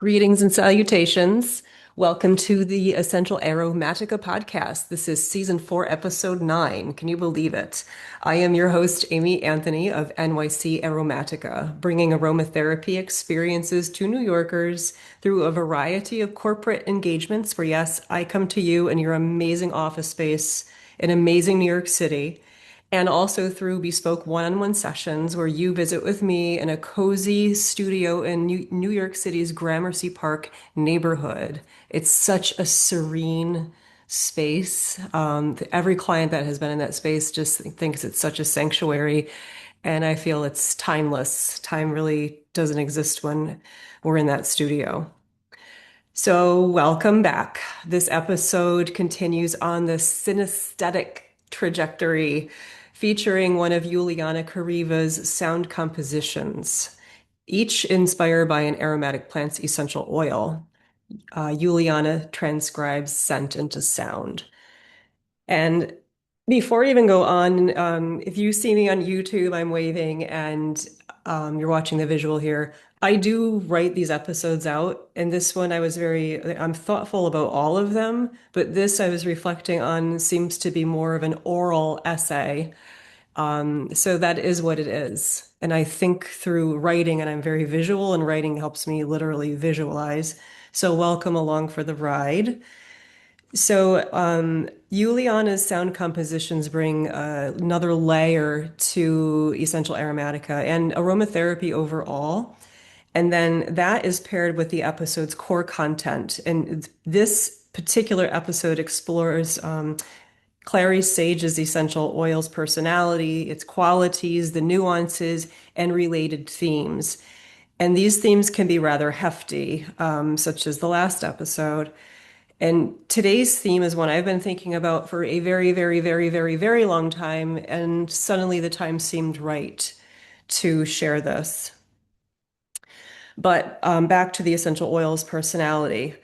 Greetings and salutations. Welcome to the Essential Aromatica podcast. This is season 4, episode 9. Can you believe it? I am your host, Amy Anthony of NYC Aromatica, bringing aromatherapy experiences to New Yorkers through a variety of corporate engagements where, yes, I come to you in your amazing office space in amazing New York City and also through bespoke one-on-one sessions where you visit with me in a cozy studio in New York City's Gramercy Park neighborhood. It's such a serene space. Every client that has been in that space just thinks it's such a sanctuary, and I feel it's timeless. Time really doesn't exist when we're in that studio. So, welcome back. This episode continues on the synesthetic trajectory, featuring one of Yuliana Kariva's sound compositions, each inspired by an aromatic plant's essential oil. Yuliana transcribes scent into sound. And before I even go on, if you see me on YouTube, I'm waving and you're watching the visual here. I do write these episodes out, and this one I'm thoughtful about all of them, but this I was reflecting on seems to be more of an oral essay. So that is what it is. And I think through writing, and I'm very visual, and writing helps me literally visualize. So welcome along for the ride. So, Juliana's sound compositions bring another layer to essential aromatica and aromatherapy overall. And then that is paired with the episode's core content. And this particular episode explores Clary Sage's essential oils personality, its qualities, the nuances, and related themes. And these themes can be rather hefty, such as the last episode. And today's theme is one I've been thinking about for a very, very, very, very, very long time. And suddenly the time seemed right to share this. But back to the essential oils personality.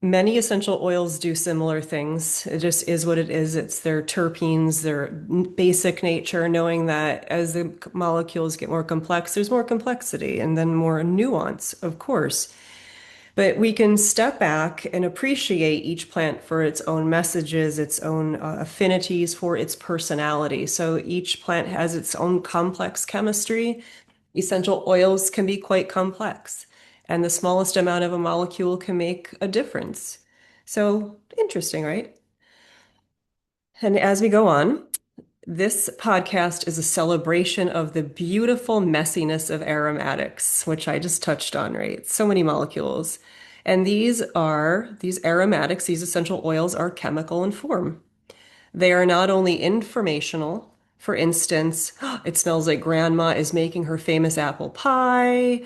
Many essential oils do similar things. It just is what it is. It's their terpenes, their basic nature, knowing that as the molecules get more complex, there's more complexity and then more nuance, of course. But we can step back and appreciate each plant for its own messages, its own affinities for its personality. So each plant has its own complex chemistry. Essential oils can be quite complex, and the smallest amount of a molecule can make a difference. So interesting, right? And as we go on, this podcast is a celebration of the beautiful messiness of aromatics, which I just touched on, right? So many molecules. And these aromatics, these essential oils are chemical in form. They are not only informational, for instance, it smells like grandma is making her famous apple pie.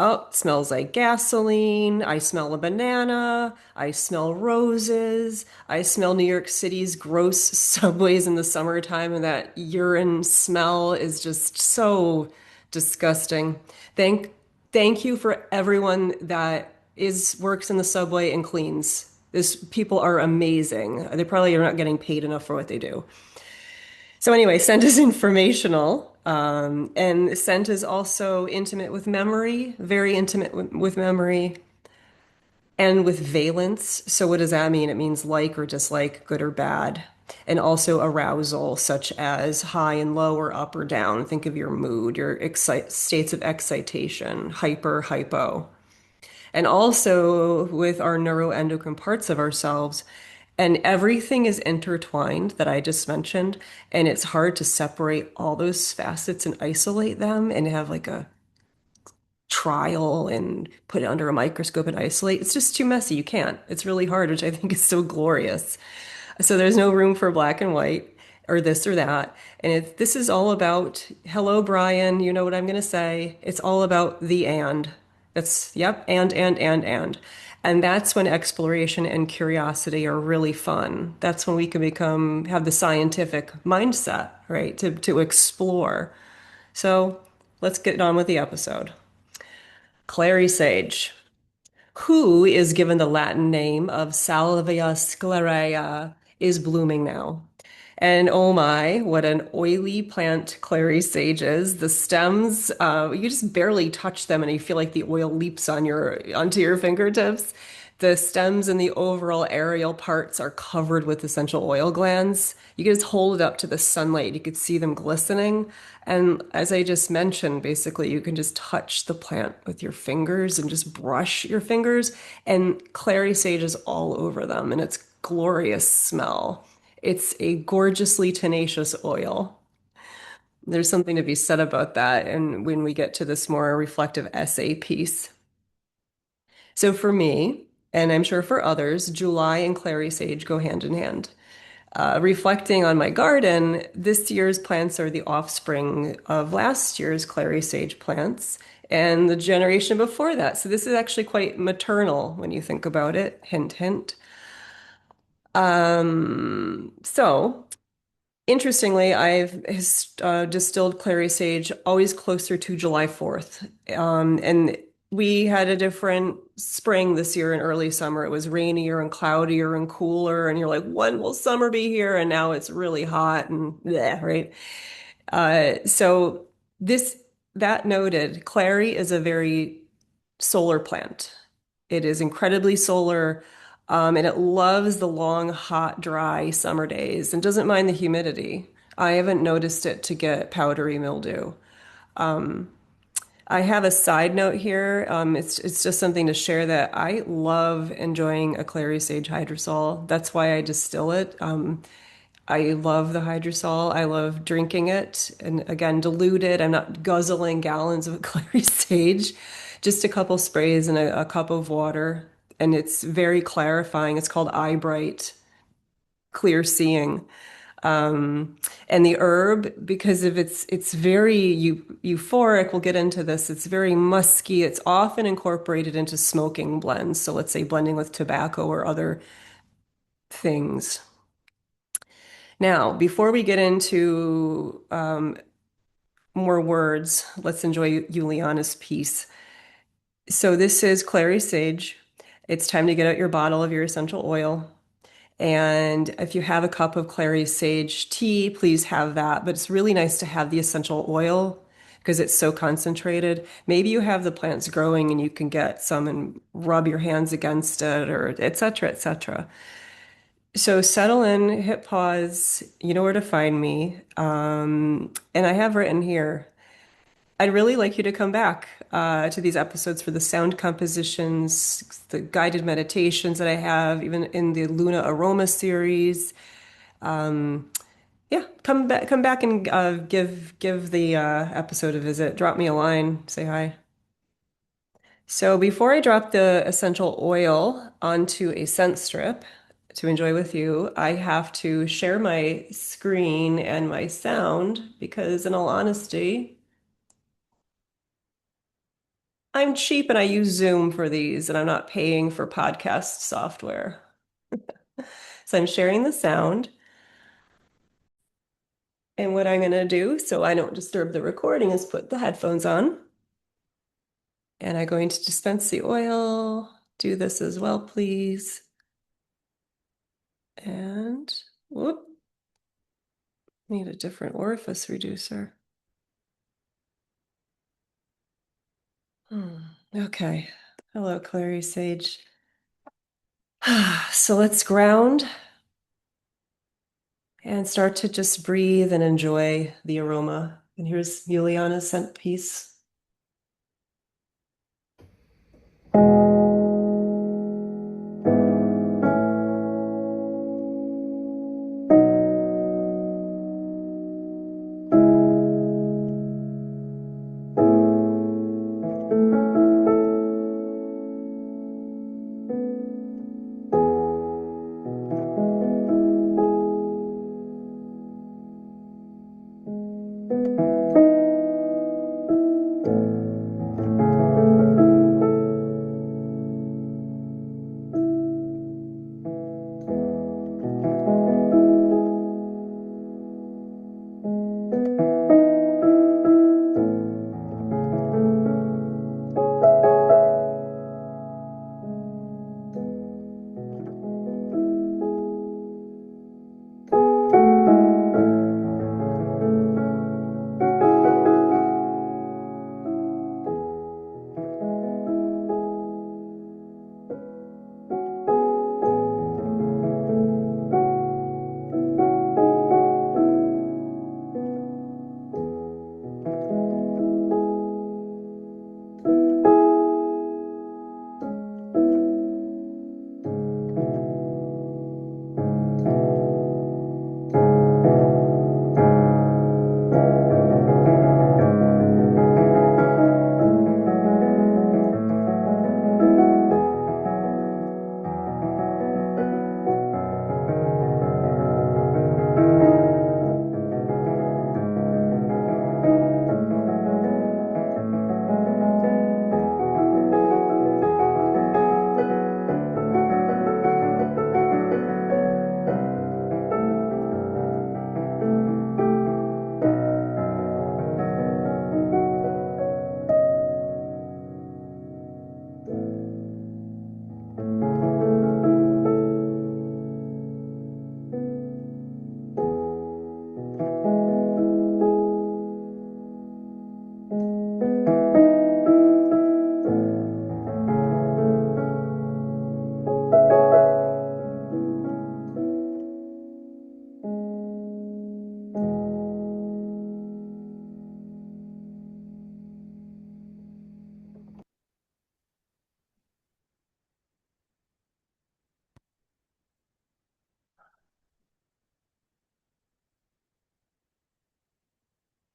Oh, it smells like gasoline. I smell a banana. I smell roses. I smell New York City's gross subways in the summertime, and that urine smell is just so disgusting. Thank thank you for everyone that is works in the subway and cleans. This people are amazing. They probably are not getting paid enough for what they do. So anyway, scent is informational, and scent is also intimate with memory, very intimate with memory, and with valence. So what does that mean? It means like or dislike, good or bad, and also arousal, such as high and low or up or down. Think of your mood, your states of excitation, hyper, hypo, and also with our neuroendocrine parts of ourselves. And everything is intertwined that I just mentioned. And it's hard to separate all those facets and isolate them and have like a trial and put it under a microscope and isolate. It's just too messy. You can't. It's really hard, which I think is so glorious. So there's no room for black and white or this or that. And this is all about, hello, Brian, you know what I'm going to say. It's all about the and. That's, yep, and. And that's when exploration and curiosity are really fun. That's when we can have the scientific mindset, right, to explore. So let's get on with the episode. Clary Sage, who is given the Latin name of Salvia sclarea, is blooming now. And oh my, what an oily plant Clary Sage is. The stems, you just barely touch them and you feel like the oil leaps onto your fingertips. The stems and the overall aerial parts are covered with essential oil glands. You can just hold it up to the sunlight. You could see them glistening. And as I just mentioned, basically, you can just touch the plant with your fingers and just brush your fingers. And clary sage is all over them, and it's glorious smell. It's a gorgeously tenacious oil. There's something to be said about that. And when we get to this more reflective essay piece. So for me, and I'm sure for others, July and clary sage go hand in hand. Reflecting on my garden, this year's plants are the offspring of last year's clary sage plants and the generation before that. So this is actually quite maternal when you think about it. Hint, hint. So interestingly, I've distilled clary sage always closer to July 4th. And we had a different spring this year in early summer. It was rainier and cloudier and cooler. And you're like, when will summer be here? And now it's really hot and bleh, right? So this, that noted, clary is a very solar plant. It is incredibly solar, and it loves the long, hot, dry summer days and doesn't mind the humidity. I haven't noticed it to get powdery mildew. I have a side note here. It's just something to share that I love enjoying a clary sage hydrosol. That's why I distill it. I love the hydrosol. I love drinking it. And again, diluted. I'm not guzzling gallons of clary sage. Just a couple sprays and a cup of water. And it's very clarifying. It's called eye bright, clear seeing. And the herb, because of it's very euphoric, we'll get into this. It's very musky. It's often incorporated into smoking blends. So let's say blending with tobacco or other things. Now, before we get into more words, let's enjoy Yuliana's piece. So this is Clary Sage. It's time to get out your bottle of your essential oil. And if you have a cup of Clary Sage tea, please have that. But it's really nice to have the essential oil because it's so concentrated. Maybe you have the plants growing and you can get some and rub your hands against it or et cetera, et cetera. So settle in, hit pause. You know where to find me. And I have written here, I'd really like you to come back to these episodes for the sound compositions, the guided meditations that I have, even in the Luna Aroma series. Yeah, come back and give the episode a visit. Drop me a line, say hi. So before I drop the essential oil onto a scent strip to enjoy with you, I have to share my screen and my sound because, in all honesty, I'm cheap and I use Zoom for these, and I'm not paying for podcast software. So I'm sharing the sound. And what I'm going to do so I don't disturb the recording is put the headphones on. And I'm going to dispense the oil. Do this as well, please. And whoop, need a different orifice reducer. Okay. Hello, Clary Sage. So let's ground and start to just breathe and enjoy the aroma. And here's Yuliana's scent piece.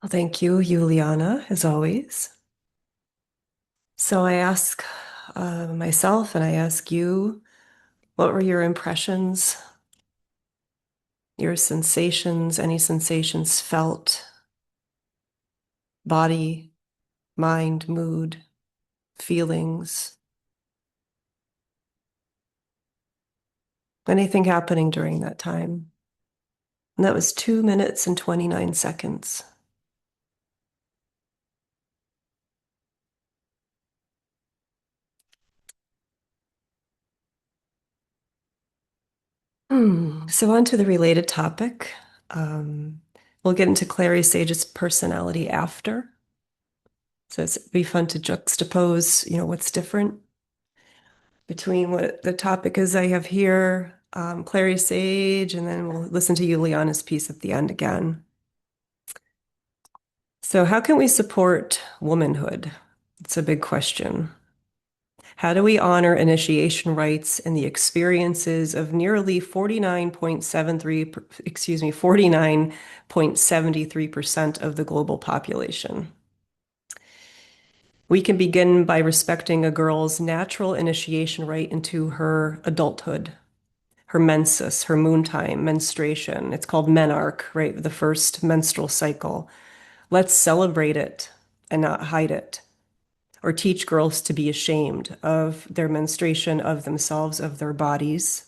Well, thank you, Yuliana, as always. So I ask myself and I ask you, what were your impressions, your sensations, any sensations felt, body, mind, mood, feelings, anything happening during that time? And that was 2 minutes and 29 seconds. So on to the related topic. Um, we'll get into Clary Sage's personality after. So it'd be fun to juxtapose, what's different between what the topic is I have here, Clary Sage, and then we'll listen to Yuliana's piece at the end again. So how can we support womanhood? It's a big question. How do we honor initiation rites and the experiences of nearly 49.73, excuse me, 49.73% of the global population? We can begin by respecting a girl's natural initiation rite into her adulthood, her menses, her moon time, menstruation. It's called menarche, right? The first menstrual cycle. Let's celebrate it and not hide it, or teach girls to be ashamed of their menstruation, of themselves, of their bodies.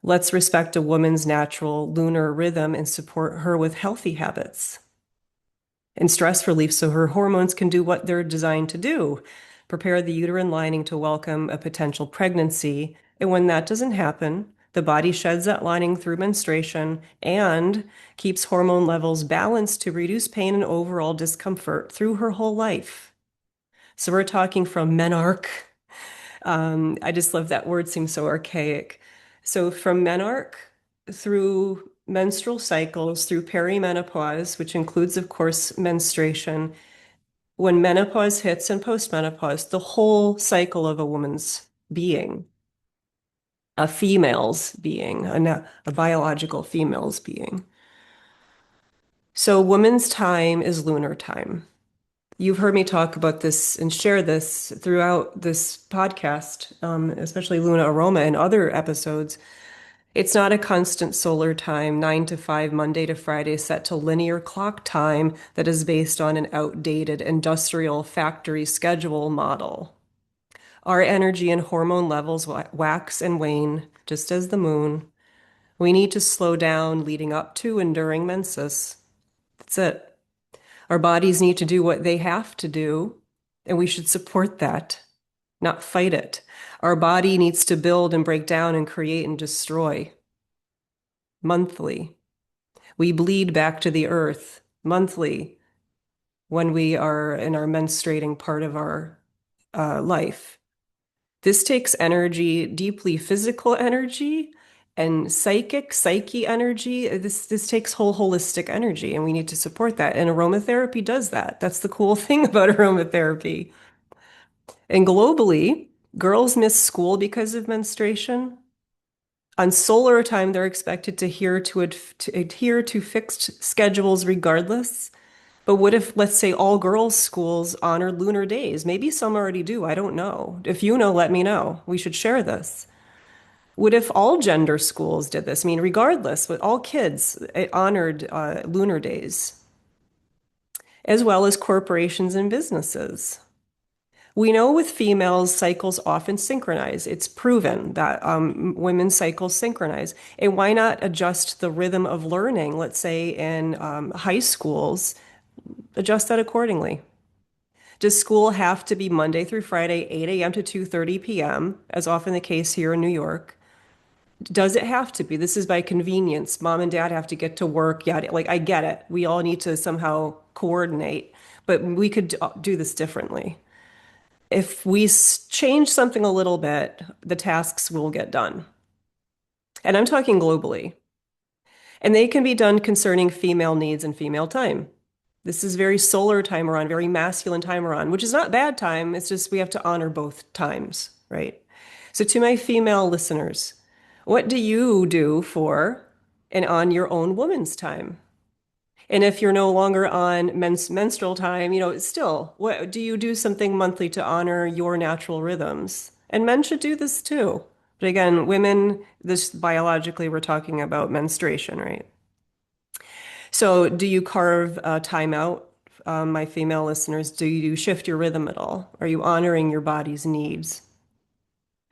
Let's respect a woman's natural lunar rhythm and support her with healthy habits and stress relief so her hormones can do what they're designed to do, prepare the uterine lining to welcome a potential pregnancy. And when that doesn't happen, the body sheds that lining through menstruation and keeps hormone levels balanced to reduce pain and overall discomfort through her whole life. So we're talking from menarche. I just love that word, seems so archaic. So from menarche through menstrual cycles, through perimenopause, which includes, of course, menstruation, when menopause hits and postmenopause, the whole cycle of a woman's being, a female's being, a biological female's being. So woman's time is lunar time. You've heard me talk about this and share this throughout this podcast, especially Luna Aroma and other episodes. It's not a constant solar time, 9 to 5, Monday to Friday, set to linear clock time that is based on an outdated industrial factory schedule model. Our energy and hormone levels wax and wane, just as the moon. We need to slow down leading up to and during menses. That's it. Our bodies need to do what they have to do, and we should support that, not fight it. Our body needs to build and break down and create and destroy monthly. We bleed back to the earth monthly when we are in our menstruating part of our life. This takes energy, deeply physical energy and psyche energy. This takes whole holistic energy, and we need to support that. And aromatherapy does that. That's the cool thing about aromatherapy. And globally, girls miss school because of menstruation. On solar time, they're expected to adhere to fixed schedules regardless. But what if, let's say, all girls' schools honor lunar days? Maybe some already do. I don't know. If you know, let me know. We should share this. What if all gender schools did this? I mean, regardless, but all kids honored lunar days, as well as corporations and businesses. We know with females, cycles often synchronize. It's proven that women's cycles synchronize. And why not adjust the rhythm of learning, let's say in high schools, adjust that accordingly? Does school have to be Monday through Friday, 8 a.m. to 2:30 p.m., as often the case here in New York? Does it have to be? This is by convenience. Mom and dad have to get to work. Yeah, like I get it. We all need to somehow coordinate, but we could do this differently. If we change something a little bit, the tasks will get done. And I'm talking globally. And they can be done concerning female needs and female time. This is very solar timeron, very masculine timeron, which is not bad time. It's just we have to honor both times, right? So to my female listeners, what do you do for and on your own woman's time? And if you're no longer on menstrual time, still, what do you do something monthly to honor your natural rhythms? And men should do this too. But again, women, this biologically, we're talking about menstruation, right? So, do you carve time out, my female listeners? Do you shift your rhythm at all? Are you honoring your body's needs?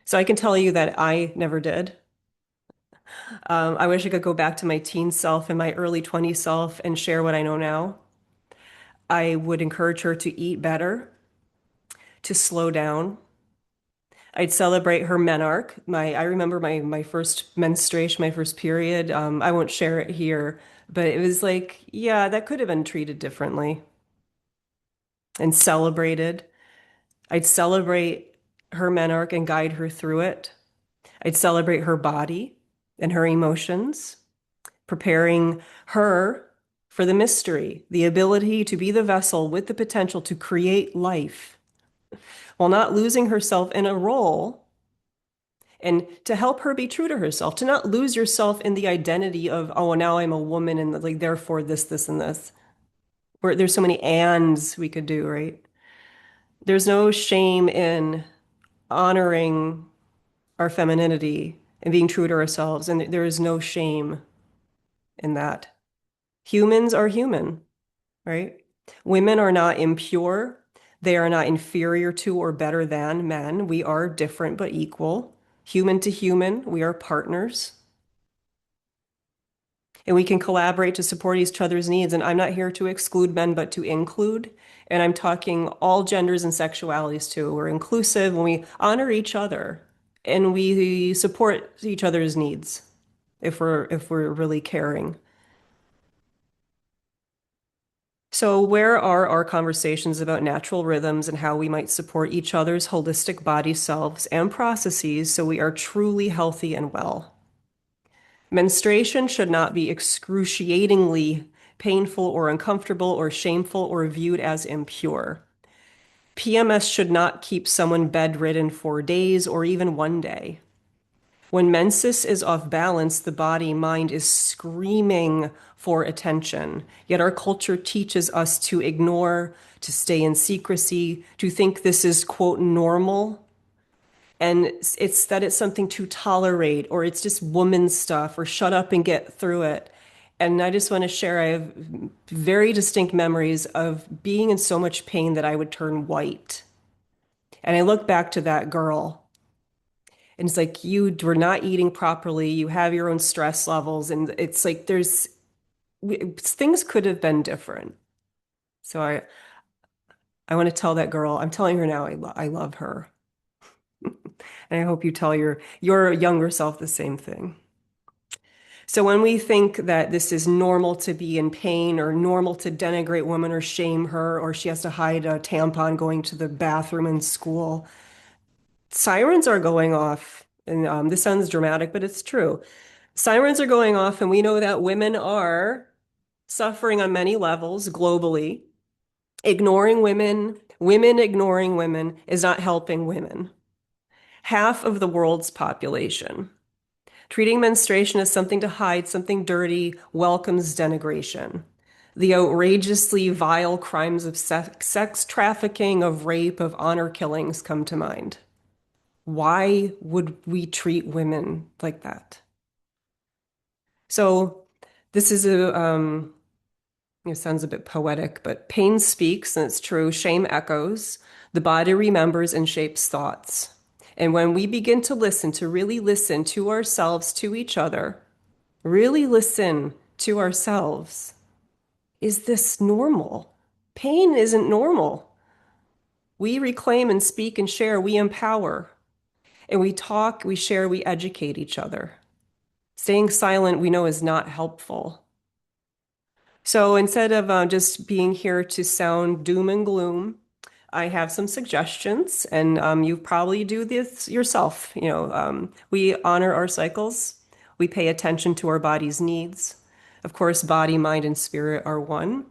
So, I can tell you that I never did. I wish I could go back to my teen self and my early 20s self and share what I know now. I would encourage her to eat better, to slow down. I'd celebrate her menarche. I remember my first menstruation, my first period. I won't share it here, but it was like, yeah, that could have been treated differently and celebrated. I'd celebrate her menarche and guide her through it. I'd celebrate her body and her emotions, preparing her for the mystery, the ability to be the vessel with the potential to create life while not losing herself in a role, and to help her be true to herself, to not lose yourself in the identity of, oh, now I'm a woman and like therefore this and this. Where there's so many ands we could do, right? There's no shame in honoring our femininity and being true to ourselves, and there is no shame in that. Humans are human, right? Women are not impure. They are not inferior to or better than men. We are different but equal. Human to human, we are partners. And we can collaborate to support each other's needs. And I'm not here to exclude men, but to include. And I'm talking all genders and sexualities too. We're inclusive when we honor each other and we support each other's needs if we're really caring. So, where are our conversations about natural rhythms and how we might support each other's holistic body selves and processes so we are truly healthy and well? Menstruation should not be excruciatingly painful or uncomfortable or shameful or viewed as impure. PMS should not keep someone bedridden for days or even one day. When menses is off balance, the body mind is screaming for attention. Yet our culture teaches us to ignore, to stay in secrecy, to think this is, quote, normal. And it's something to tolerate, or it's just woman stuff, or shut up and get through it. And I just want to share, I have very distinct memories of being in so much pain that I would turn white. And I look back to that girl. And it's like you were not eating properly, you have your own stress levels, and it's like things could have been different. So I want to tell that girl, I'm telling her now I love her. And I hope you tell your younger self the same thing. So when we think that this is normal to be in pain or normal to denigrate women or shame her or she has to hide a tampon going to the bathroom in school, sirens are going off. And this sounds dramatic, but it's true. Sirens are going off, and we know that women are suffering on many levels globally. Ignoring women, women ignoring women is not helping women. Half of the world's population. Treating menstruation as something to hide, something dirty, welcomes denigration. The outrageously vile crimes of sex trafficking, of rape, of honor killings come to mind. Why would we treat women like that? So this is it sounds a bit poetic, but pain speaks, and it's true. Shame echoes. The body remembers and shapes thoughts. And when we begin to listen, to really listen to ourselves, to each other, really listen to ourselves, is this normal? Pain isn't normal. We reclaim and speak and share, we empower, and we talk, we share, we educate each other. Staying silent, we know, is not helpful. So instead of just being here to sound doom and gloom, I have some suggestions, and you probably do this yourself. We honor our cycles. We pay attention to our body's needs. Of course, body, mind, and spirit are one.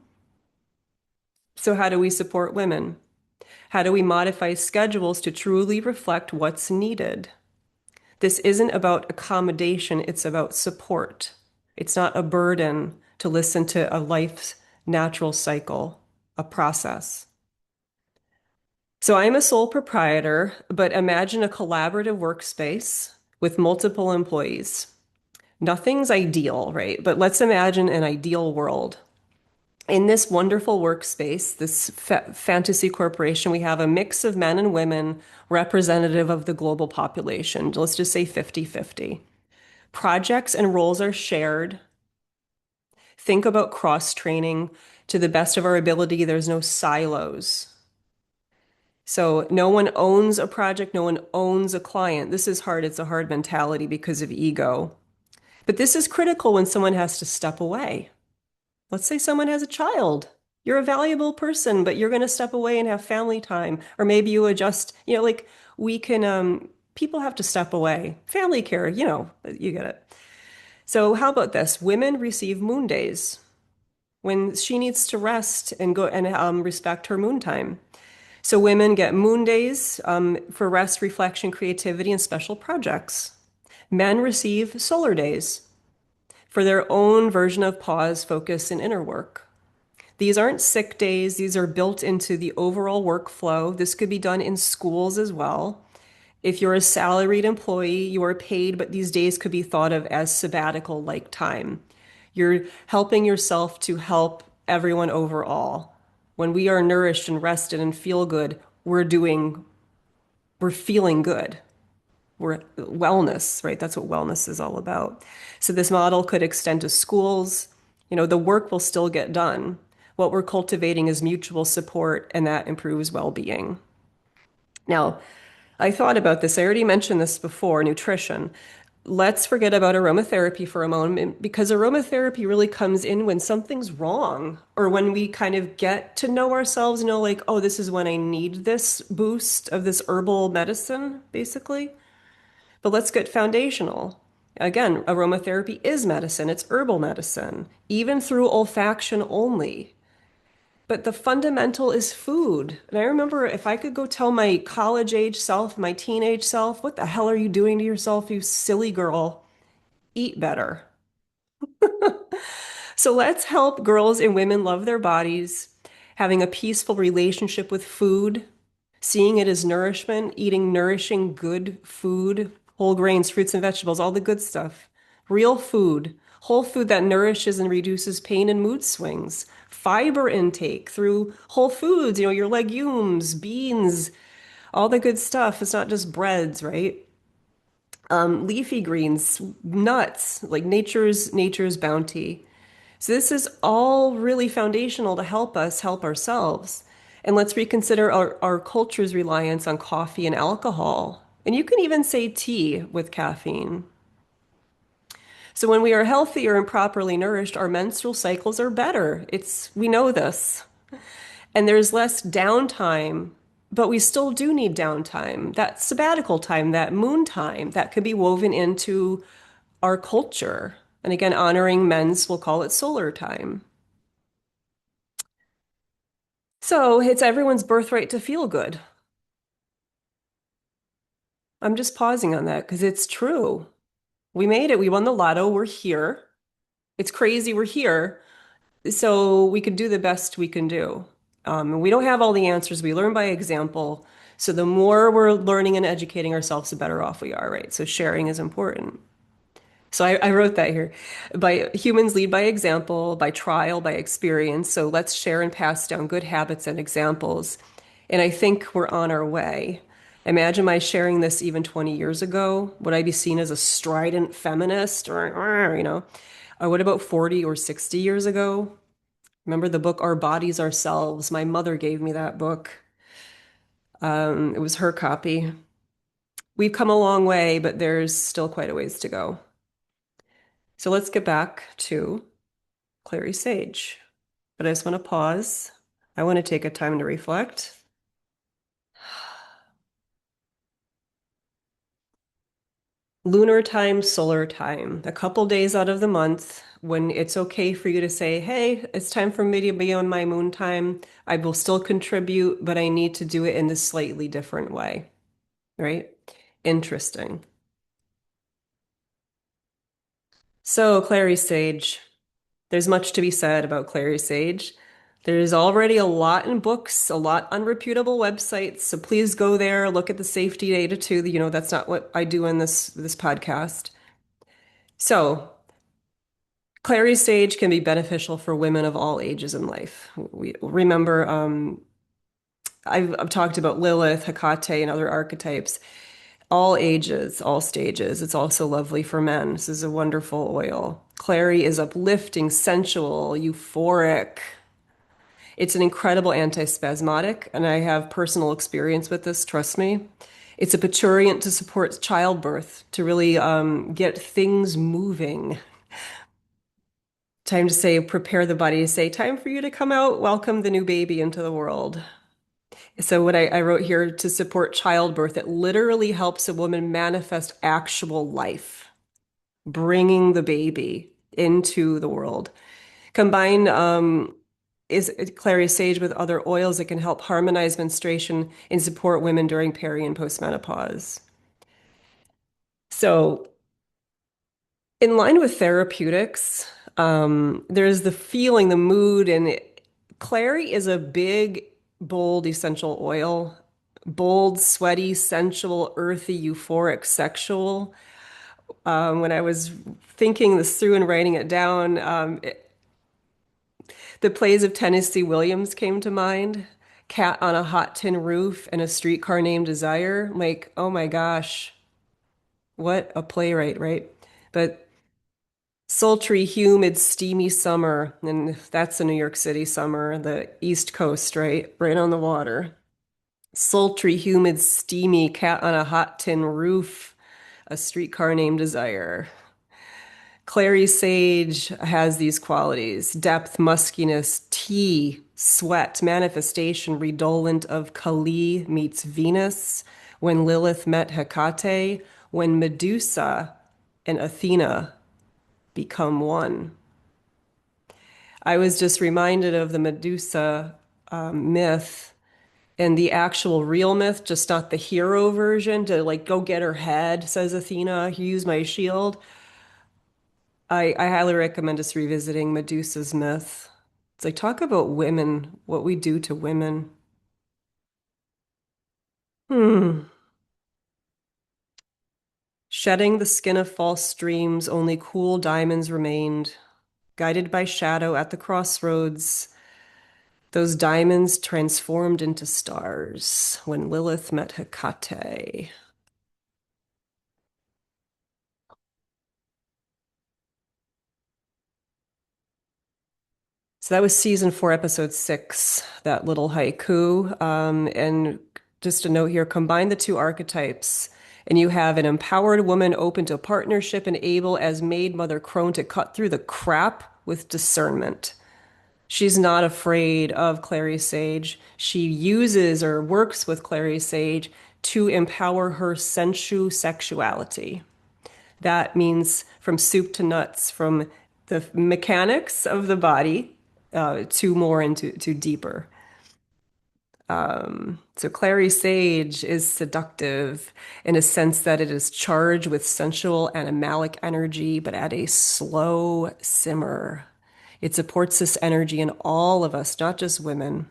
So how do we support women? How do we modify schedules to truly reflect what's needed? This isn't about accommodation, it's about support. It's not a burden, to listen to a life's natural cycle, a process. So I'm a sole proprietor, but imagine a collaborative workspace with multiple employees. Nothing's ideal, right? But let's imagine an ideal world. In this wonderful workspace, this fantasy corporation, we have a mix of men and women representative of the global population. Let's just say 50-50. Projects and roles are shared. Think about cross training to the best of our ability. There's no silos. So no one owns a project, no one owns a client. This is hard. It's a hard mentality because of ego. But this is critical when someone has to step away. Let's say someone has a child. You're a valuable person, but you're going to step away and have family time. Or maybe you adjust, like we can, people have to step away. Family care, you get it. So how about this? Women receive moon days when she needs to rest and go and respect her moon time. So women get moon days for rest, reflection, creativity, and special projects. Men receive solar days for their own version of pause, focus, and inner work. These aren't sick days. These are built into the overall workflow. This could be done in schools as well. If you're a salaried employee, you are paid, but these days could be thought of as sabbatical like time. You're helping yourself to help everyone overall. When we are nourished and rested and feel good, we're feeling good. We're wellness, right? That's what wellness is all about. So this model could extend to schools. The work will still get done. What we're cultivating is mutual support, and that improves well-being. Now, I thought about this. I already mentioned this before, nutrition. Let's forget about aromatherapy for a moment because aromatherapy really comes in when something's wrong or when we kind of get to know ourselves, like, oh, this is when I need this boost of this herbal medicine, basically. But let's get foundational. Again, aromatherapy is medicine, it's herbal medicine, even through olfaction only. But the fundamental is food. And I remember if I could go tell my college age self, my teenage self, what the hell are you doing to yourself, you silly girl? Eat better. So let's help girls and women love their bodies, having a peaceful relationship with food, seeing it as nourishment, eating nourishing, good food, whole grains, fruits and vegetables, all the good stuff. Real food, whole food that nourishes and reduces pain and mood swings. Fiber intake through whole foods, your legumes, beans, all the good stuff. It's not just breads, right? Leafy greens, nuts, like nature's bounty. So this is all really foundational to help us help ourselves. And let's reconsider our culture's reliance on coffee and alcohol. And you can even say tea with caffeine. So when we are healthier and properly nourished, our menstrual cycles are better. We know this. And there's less downtime, but we still do need downtime. That sabbatical time, that moon time, that could be woven into our culture. And again, honoring men's, we'll call it solar time. So it's everyone's birthright to feel good. I'm just pausing on that because it's true. We made it. We won the lotto. We're here. It's crazy. We're here. So we can do the best we can do. We don't have all the answers. We learn by example. So the more we're learning and educating ourselves, the better off we are, right? So sharing is important. So I wrote that here. By humans lead by example, by trial, by experience. So let's share and pass down good habits and examples. And I think we're on our way. Imagine my sharing this even 20 years ago. Would I be seen as a strident feminist or what about 40 or 60 years ago? Remember the book Our Bodies Ourselves? My mother gave me that book. It was her copy. We've come a long way, but there's still quite a ways to go. So let's get back to Clary Sage. But I just want to pause. I want to take a time to reflect. Lunar time, solar time, a couple days out of the month when it's okay for you to say, hey, it's time for me to be on my moon time. I will still contribute, but I need to do it in this slightly different way, right? Interesting. So, Clary Sage. There's much to be said about Clary Sage. There's already a lot in books, a lot on reputable websites, so please go there, look at the safety data too. That's not what I do in this podcast. So, Clary Sage can be beneficial for women of all ages in life. We remember I've talked about Lilith, Hecate, and other archetypes. All ages, all stages. It's also lovely for men. This is a wonderful oil. Clary is uplifting, sensual, euphoric. It's an incredible antispasmodic, and I have personal experience with this, trust me. It's a parturient to support childbirth, to really get things moving. Time to say, prepare the body to say, time for you to come out, welcome the new baby into the world. So, what I wrote here to support childbirth, it literally helps a woman manifest actual life, bringing the baby into the world. Combine is Clary Sage with other oils that can help harmonize menstruation and support women during peri and postmenopause. So, in line with therapeutics, there's the feeling, the mood, and Clary is a big, bold essential oil. Bold, sweaty, sensual, earthy, euphoric, sexual. When I was thinking this through and writing it down, the plays of Tennessee Williams came to mind. Cat on a Hot Tin Roof and A Streetcar Named Desire. Like, oh my gosh, what a playwright, right? But sultry, humid, steamy summer, and that's a New York City summer, the East Coast, right? Right on the water. Sultry, humid, steamy, cat on a hot tin roof, a streetcar named Desire. Clary Sage has these qualities: depth, muskiness, tea, sweat, manifestation, redolent of Kali meets Venus, when Lilith met Hecate, when Medusa and Athena become one. I was just reminded of the Medusa myth and the actual real myth, just not the hero version to like go get her head, says Athena, use my shield. I highly recommend us revisiting Medusa's myth. It's like talk about women, what we do to women. Hmm. Shedding the skin of false dreams, only cool diamonds remained. Guided by shadow at the crossroads, those diamonds transformed into stars when Lilith met Hecate. So that was season 4, episode 6, that little haiku. And just a note here, combine the two archetypes, and you have an empowered woman open to partnership and able as maid mother crone to cut through the crap with discernment. She's not afraid of Clary Sage. She uses or works with Clary Sage to empower her sensu sexuality. That means from soup to nuts, from the mechanics of the body to more into to deeper. So Clary Sage is seductive in a sense that it is charged with sensual animalic energy, but at a slow simmer. It supports this energy in all of us, not just women.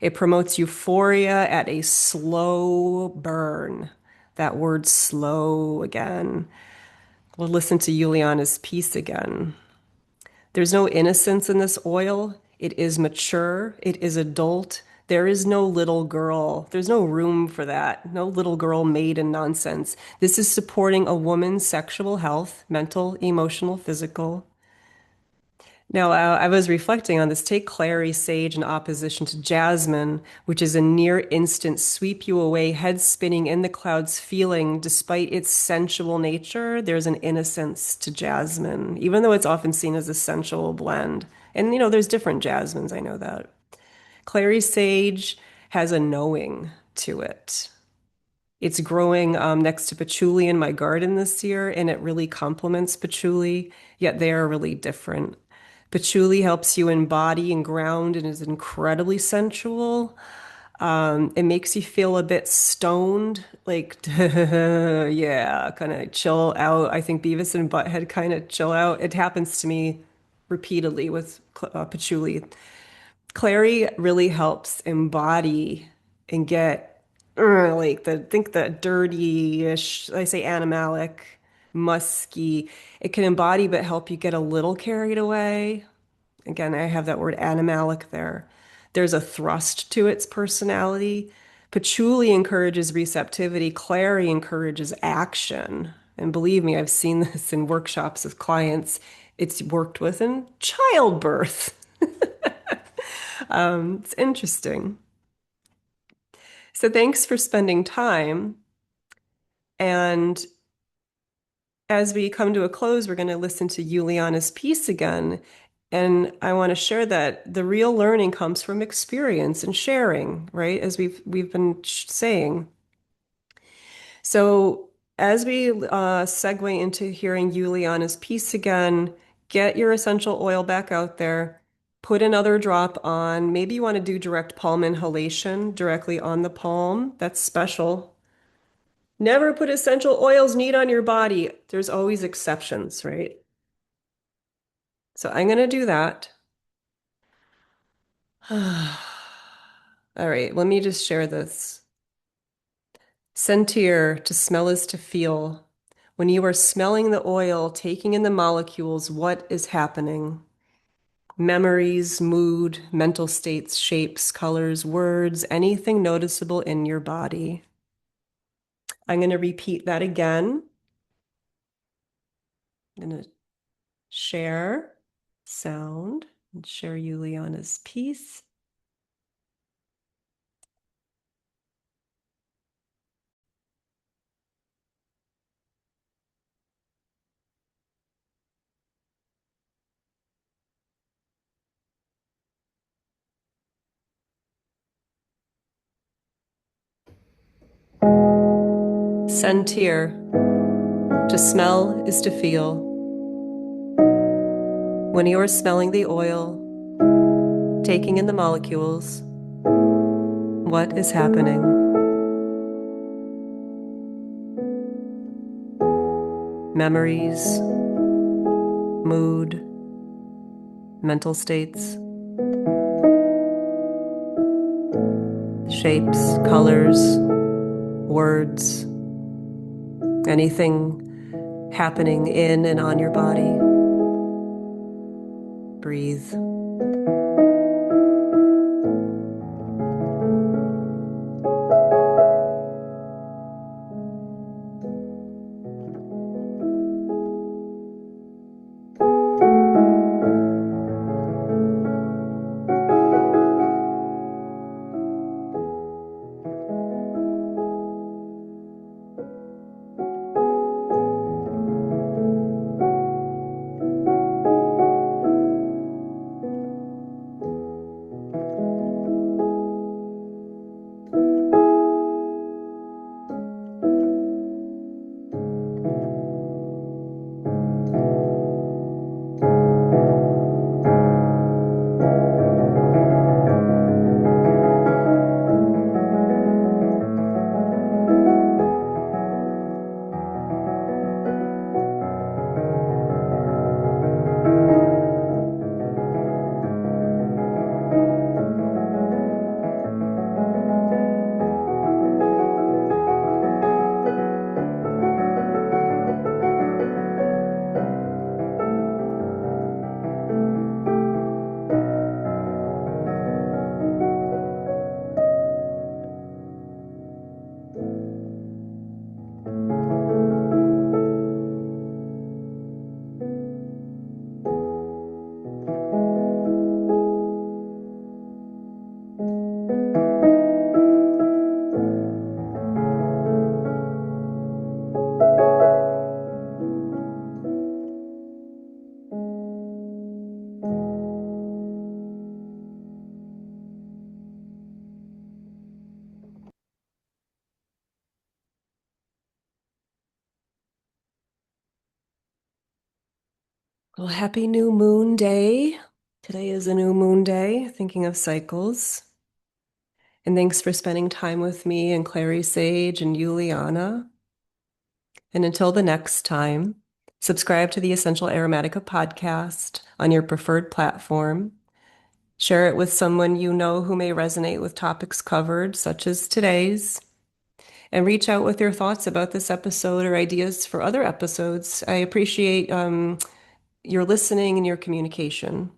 It promotes euphoria at a slow burn. That word slow again. We'll listen to Yuliana's piece again. There's no innocence in this oil. It is mature. It is adult. There is no little girl. There's no room for that. No little girl maiden nonsense. This is supporting a woman's sexual health, mental, emotional, physical. Now, I was reflecting on this. Take Clary Sage in opposition to Jasmine, which is a near instant sweep you away, head spinning in the clouds feeling. Despite its sensual nature, there's an innocence to Jasmine, even though it's often seen as a sensual blend. And, there's different Jasmines, I know that. Clary Sage has a knowing to it. It's growing next to patchouli in my garden this year, and it really complements patchouli, yet they are really different. Patchouli helps you embody and ground and is incredibly sensual. It makes you feel a bit stoned, like, yeah, kind of chill out. I think Beavis and Butthead kind of chill out. It happens to me repeatedly with patchouli. Clary really helps embody and get like the dirty-ish, I say animalic, musky. It can embody but help you get a little carried away. Again, I have that word animalic there. There's a thrust to its personality. Patchouli encourages receptivity. Clary encourages action. And believe me, I've seen this in workshops with clients. It's worked with in childbirth. It's interesting. So thanks for spending time. And as we come to a close, we're going to listen to Yuliana's piece again. And I want to share that the real learning comes from experience and sharing, right? As we've been saying. So as we segue into hearing Yuliana's piece again, get your essential oil back out there, put another drop on. Maybe you want to do direct palm inhalation directly on the palm. That's special. Never put essential oils neat on your body. There's always exceptions, right? So I'm going to do that. All right, let me just share this. Sentir, to smell is to feel. When you are smelling the oil, taking in the molecules, what is happening? Memories, mood, mental states, shapes, colors, words, anything noticeable in your body. I'm going to repeat that again. I'm going to share sound and share Juliana's piece. Sentir, to smell is to feel. When you are smelling the oil, taking in the molecules, what is happening? Memories, mood, mental states, shapes, colors, words, anything happening in and on your body. Breathe. Well, happy new moon day. Today is a new moon day, thinking of cycles. And thanks for spending time with me and Clary Sage and Yuliana. And until the next time, Subscribe to the Essential Aromatica podcast on your preferred platform. Share it with someone you know who may resonate with topics covered, such as today's. And reach out with your thoughts about this episode or ideas for other episodes. I appreciate your listening and your communication.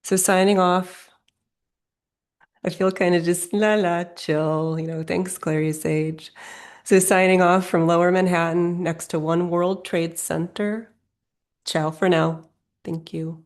So, signing off, I feel kind of just la la chill, thanks, Clary Sage. So, signing off from Lower Manhattan next to One World Trade Center. Ciao for now. Thank you.